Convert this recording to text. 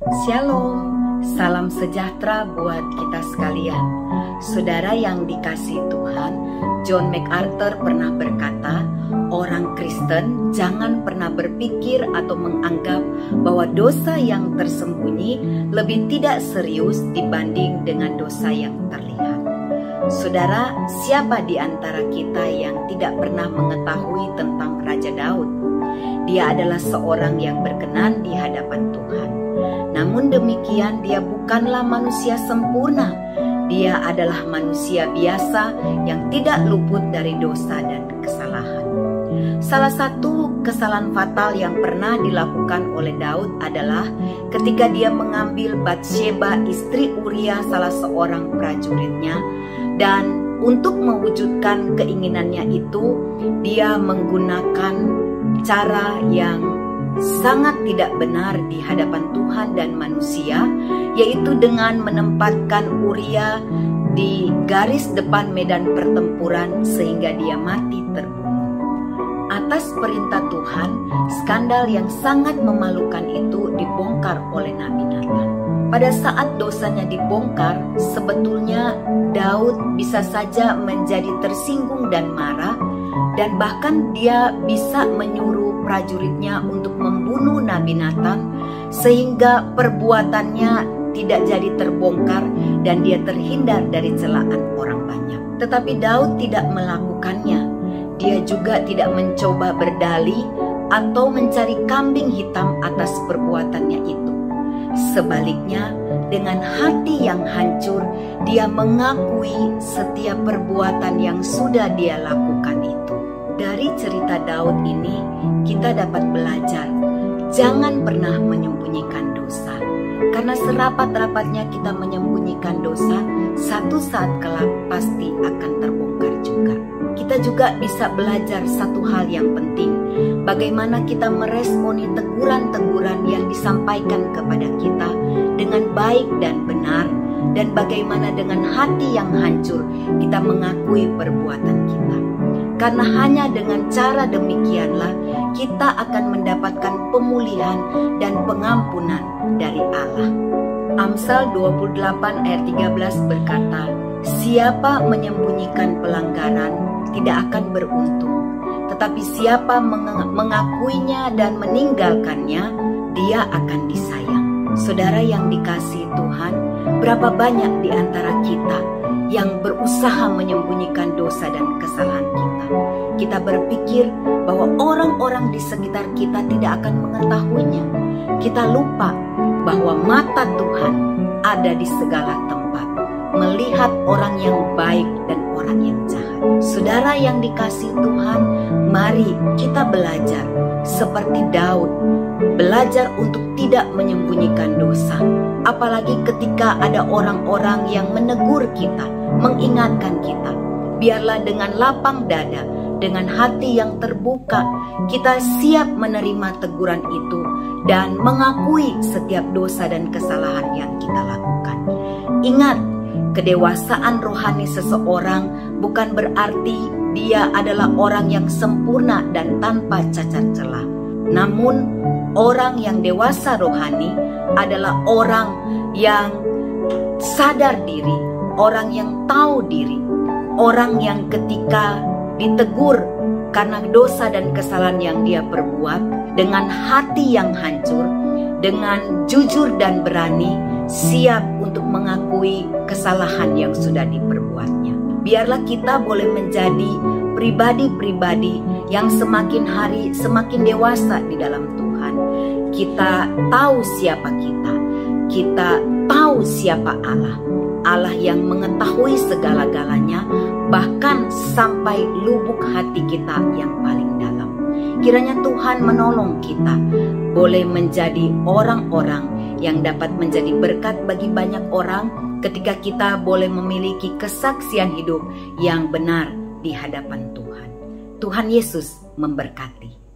Shalom, salam sejahtera buat kita sekalian. Saudara yang dikasihi Tuhan, John MacArthur pernah berkata, orang Kristen jangan pernah berpikir atau menganggap bahwa dosa yang tersembunyi lebih tidak serius dibanding dengan dosa yang terlihat. Saudara, siapa di antara kita yang tidak pernah mengetahui tentang Raja Daud? Dia adalah seorang yang berkenan di hadapan Tuhan. Namun demikian, dia bukanlah manusia sempurna. Dia adalah manusia biasa yang tidak luput dari dosa dan kesalahan. Salah satu kesalahan fatal yang pernah dilakukan oleh Daud adalah ketika dia mengambil Batsheba, istri Uria, salah seorang prajuritnya, dan untuk mewujudkan keinginannya itu, dia menggunakan cara yang sangat tidak benar di hadapan Tuhan dan manusia, yaitu dengan menempatkan Uria di garis depan medan pertempuran sehingga dia mati terbunuh. Atas perintah Tuhan, skandal yang sangat memalukan itu dibongkar oleh Nabi Nathan. Pada saat dosanya dibongkar, sebetulnya Daud bisa saja menjadi tersinggung dan marah, dan bahkan dia bisa menyuruh prajuritnya untuk membunuh Nabi Nathan sehingga perbuatannya tidak jadi terbongkar dan dia terhindar dari celaan orang banyak. Tetapi Daud tidak melakukannya. Dia juga tidak mencoba berdalih atau mencari kambing hitam atas perbuatannya itu. Sebaliknya, dengan hati yang hancur, dia mengakui setiap perbuatan yang sudah dia lakukan itu. Dari cerita Daud ini, kita dapat belajar, jangan pernah menyembunyikan dosa. Karena serapat-rapatnya kita menyembunyikan dosa, satu saat kelak pasti akan terbongkar juga. Kita juga bisa belajar satu hal yang penting, bagaimana kita meresponi teguran-teguran yang disampaikan kepada kita dengan baik dan benar, dan bagaimana dengan hati yang hancur kita mengakui perbuatan kita. Karena hanya dengan cara demikianlah kita akan mendapatkan pemulihan dan pengampunan dari Allah. Amsal 28 ayat 13 berkata, siapa menyembunyikan pelanggaran tidak akan beruntung, tetapi siapa mengakuinya dan meninggalkannya, dia akan disayang. Saudara yang dikasihi Tuhan, berapa banyak di antara kita yang berusaha menyembunyikan dosa dan kesalahan kita. Kita berpikir bahwa orang-orang di sekitar kita tidak akan mengetahuinya. Kita lupa bahwa mata Tuhan ada di segala tempat, melihat orang yang baik dan orang yang jahat. Saudara yang dikasihi Tuhan, mari kita belajar seperti Daud, belajar untuk tidak menyembunyikan dosa. Apalagi ketika ada orang-orang yang menegur kita, mengingatkan kita. Biarlah dengan lapang dada, dengan hati yang terbuka, kita siap menerima teguran itu dan mengakui setiap dosa dan kesalahan yang kita lakukan. Ingat, kedewasaan rohani seseorang bukan berarti dia adalah orang yang sempurna dan tanpa cacat celah. Namun, orang yang dewasa rohani adalah orang yang sadar diri, orang yang tahu diri, orang yang ketika ditegur karena dosa dan kesalahan yang dia perbuat, dengan hati yang hancur, dengan jujur dan berani, siap untuk mengakui kesalahan yang sudah diperbuatnya. Biarlah kita boleh menjadi pribadi-pribadi yang semakin hari semakin dewasa di dalam Tuhan. Kita tahu siapa kita tahu siapa Allah. Allah yang mengetahui segala-galanya, bahkan sampai lubuk hati kita yang paling dalam. Kiranya Tuhan menolong kita boleh menjadi orang-orang yang dapat menjadi berkat bagi banyak orang ketika kita boleh memiliki kesaksian hidup yang benar di hadapan Tuhan. Tuhan Yesus memberkati.